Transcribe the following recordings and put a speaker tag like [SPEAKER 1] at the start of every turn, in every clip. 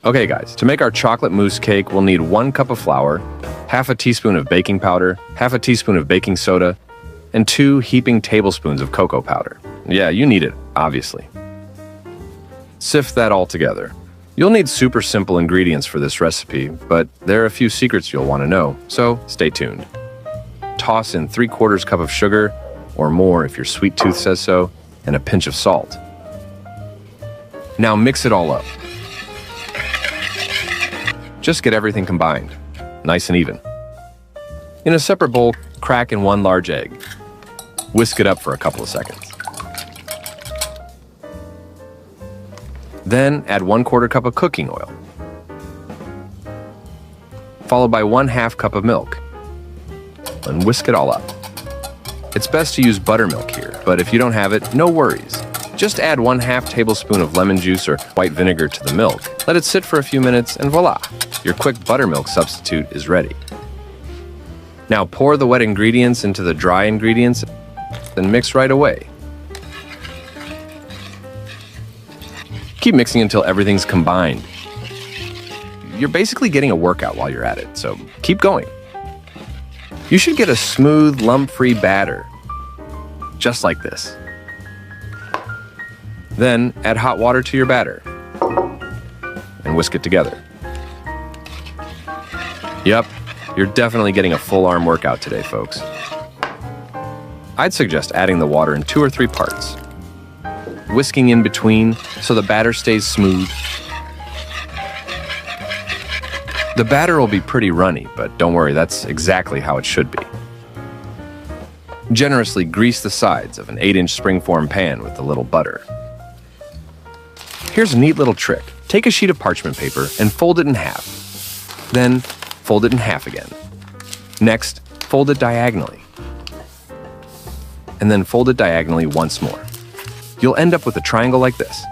[SPEAKER 1] Okay guys, to make our chocolate mousse cake, we'll need 1 cup of flour, half a teaspoon of baking powder, half a teaspoon of baking soda, and 2 heaping tablespoons of cocoa powder. Yeah, you need it, obviously. Sift that all together. You'll need super simple ingredients for this recipe, but there are a few secrets you'll want to know, so stay tuned. Toss in 3/4 cup of sugar, or more if your sweet tooth says so, and a pinch of salt. Now mix it all up. Just get everything combined, nice and even. In a separate bowl, crack in 1 large egg. Whisk it up for a couple of seconds. Then add 1/4 cup of cooking oil, followed by 1/2 cup of milk, and whisk it all up. It's best to use buttermilk here, but if you don't have it, no worries. Just add 1/2 tablespoon of lemon juice or white vinegar to the milk. Let it sit for a few minutes and voila, your quick buttermilk substitute is ready. Now pour the wet ingredients into the dry ingredients and mix right away. Keep mixing until everything's combined. You're basically getting a workout while you're at it, so keep going. You should get a smooth, lump-free batter, just like this. Then add hot water to your batter and whisk it together. Yep, you're definitely getting a full arm workout today, folks. I'd suggest adding the water in 2 or 3 parts, whisking in between so the batter stays smooth. The batter will be pretty runny, but don't worry, that's exactly how it should be. Generously grease the sides of an 8-inch springform pan with a little butter. Here's a neat little trick. Take a sheet of parchment paper and fold it in half. Then fold it in half again. Next, fold it diagonally. And then fold it diagonally once more. You'll end up with a triangle like this.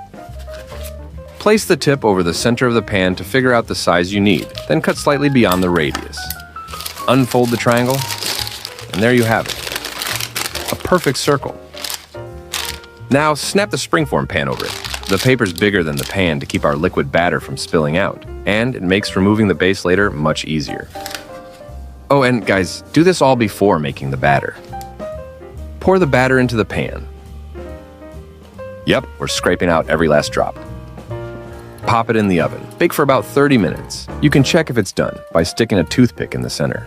[SPEAKER 1] Place the tip over the center of the pan to figure out the size you need, then cut slightly beyond the radius. Unfold the triangle, and there you have it. A perfect circle. Now snap the springform pan over it. The paper's bigger than the pan to keep our liquid batter from spilling out, and it makes removing the base later much easier. Oh, and guys, do this all before making the batter. Pour the batter into the pan. Yep, we're scraping out every last drop. Pop it in the oven. Bake for about 30 minutes. You can check if it's done by sticking a toothpick in the center.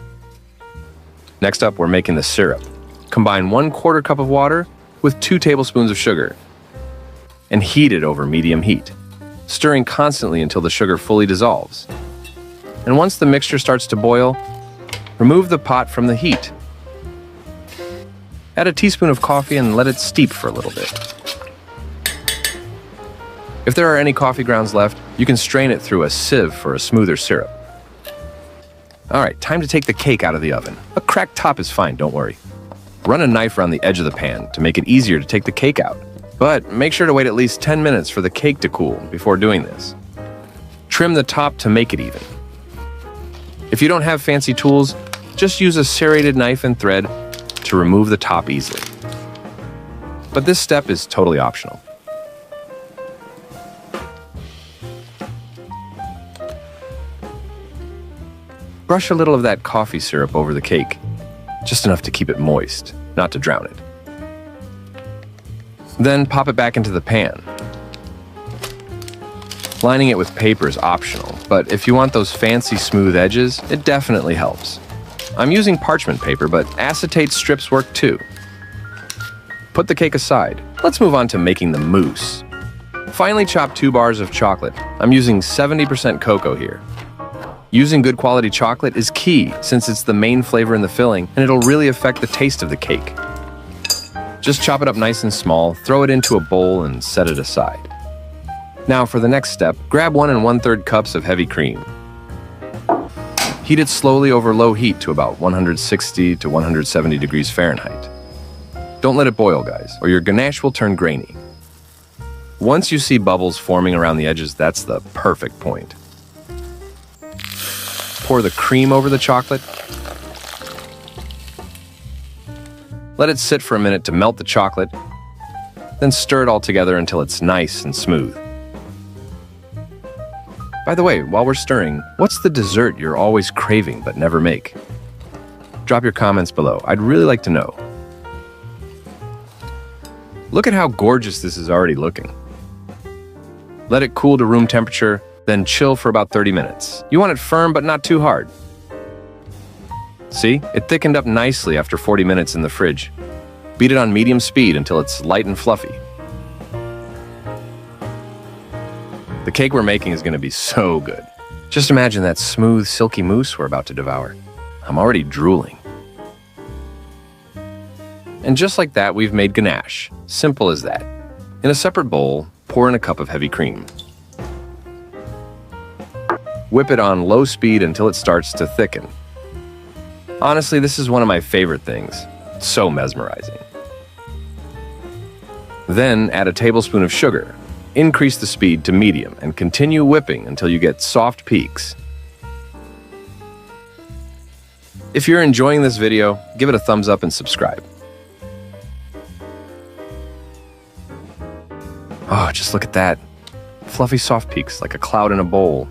[SPEAKER 1] Next up, we're making the syrup. Combine 1/4 cup of water with 2 tablespoons of sugar and heat it over medium heat, stirring constantly until the sugar fully dissolves. And once the mixture starts to boil, remove the pot from the heat. Add a teaspoon of coffee and let it steep for a little bit. If there are any coffee grounds left, you can strain it through a sieve for a smoother syrup. All right, time to take the cake out of the oven. A cracked top is fine, don't worry. Run a knife around the edge of the pan to make it easier to take the cake out. But make sure to wait at least 10 minutes for the cake to cool before doing this. Trim the top to make it even. If you don't have fancy tools, just use a serrated knife and thread to remove the top easily. But this step is totally optional. Brush a little of that coffee syrup over the cake, just enough to keep it moist, not to drown it. Then pop it back into the pan. Lining it with paper is optional, but if you want those fancy smooth edges, it definitely helps. I'm using parchment paper, but acetate strips work too. Put the cake aside. Let's move on to making the mousse. Finely chop 2 bars of chocolate. I'm using 70% cocoa here. Using good quality chocolate is key since it's the main flavor in the filling and it'll really affect the taste of the cake. Just chop it up nice and small, throw it into a bowl and set it aside. Now for the next step, grab 1 1/3 cups of heavy cream. Heat it slowly over low heat to about 160 to 170 degrees Fahrenheit. Don't let it boil, guys, or your ganache will turn grainy. Once you see bubbles forming around the edges, that's the perfect point. Pour the cream over the chocolate. Let it sit for a minute to melt the chocolate, then stir it all together until it's nice and smooth. By the way, while we're stirring, what's the dessert you're always craving but never make? Drop your comments below. I'd really like to know. Look at how gorgeous this is already looking. Let it cool to room temperature, then chill for about 30 minutes. You want it firm but not too hard. See, it thickened up nicely after 40 minutes in the fridge. Beat it on medium speed until it's light and fluffy. The cake we're making is going to be so good. Just imagine that smooth, silky mousse we're about to devour. I'm already drooling. And just like that, we've made ganache. Simple as that. In a separate bowl, pour in a cup of heavy cream. Whip it on low speed until it starts to thicken. Honestly, this is one of my favorite things. It's so mesmerizing. Then add a tablespoon of sugar. Increase the speed to medium and continue whipping until you get soft peaks. If you're enjoying this video, give it a thumbs up and subscribe. Oh, just look at that. Fluffy soft peaks like a cloud in a bowl.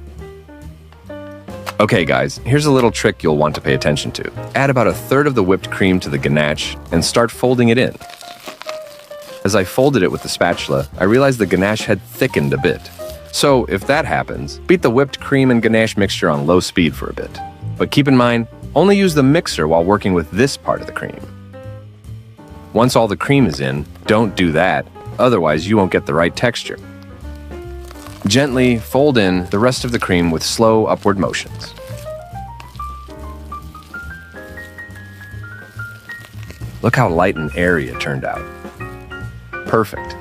[SPEAKER 1] Okay guys, here's a little trick you'll want to pay attention to. Add about 1/3 of the whipped cream to the ganache and start folding it in. As I folded it with the spatula, I realized the ganache had thickened a bit. So if that happens, beat the whipped cream and ganache mixture on low speed for a bit. But keep in mind, only use the mixer while working with this part of the cream. Once all the cream is in, don't do that, otherwise you won't get the right texture. Gently fold in the rest of the cream with slow upward motions. Look how light and airy it turned out. Perfect.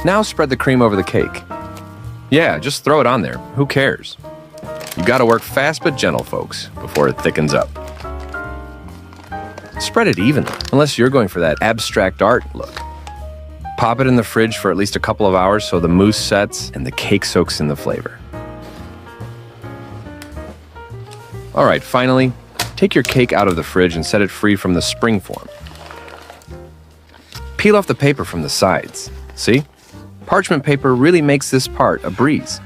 [SPEAKER 1] Now spread the cream over the cake. Yeah, just throw it on there. Who cares? You gotta work fast but gentle, folks, before it thickens up. Spread it evenly, unless you're going for that abstract art look. Pop it in the fridge for at least a couple of hours so the mousse sets and the cake soaks in the flavor. Alright, finally, take your cake out of the fridge and set it free from the spring form. Peel off the paper from the sides. See? Parchment paper really makes this part a breeze.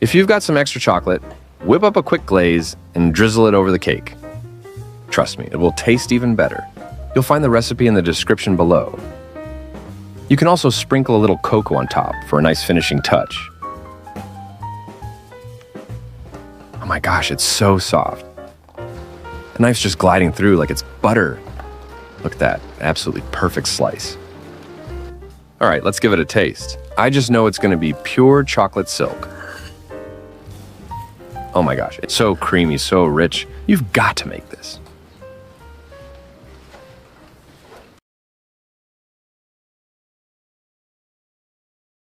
[SPEAKER 1] If you've got some extra chocolate, whip up a quick glaze and drizzle it over the cake. Trust me, it will taste even better. You'll find the recipe in the description below. You can also sprinkle a little cocoa on top for a nice finishing touch. Oh my gosh, it's so soft. The knife's just gliding through like it's butter. Look at that, absolutely perfect slice. All right, let's give it a taste. I just know it's gonna be pure chocolate silk. Oh my gosh, it's so creamy, so rich. You've got to make this.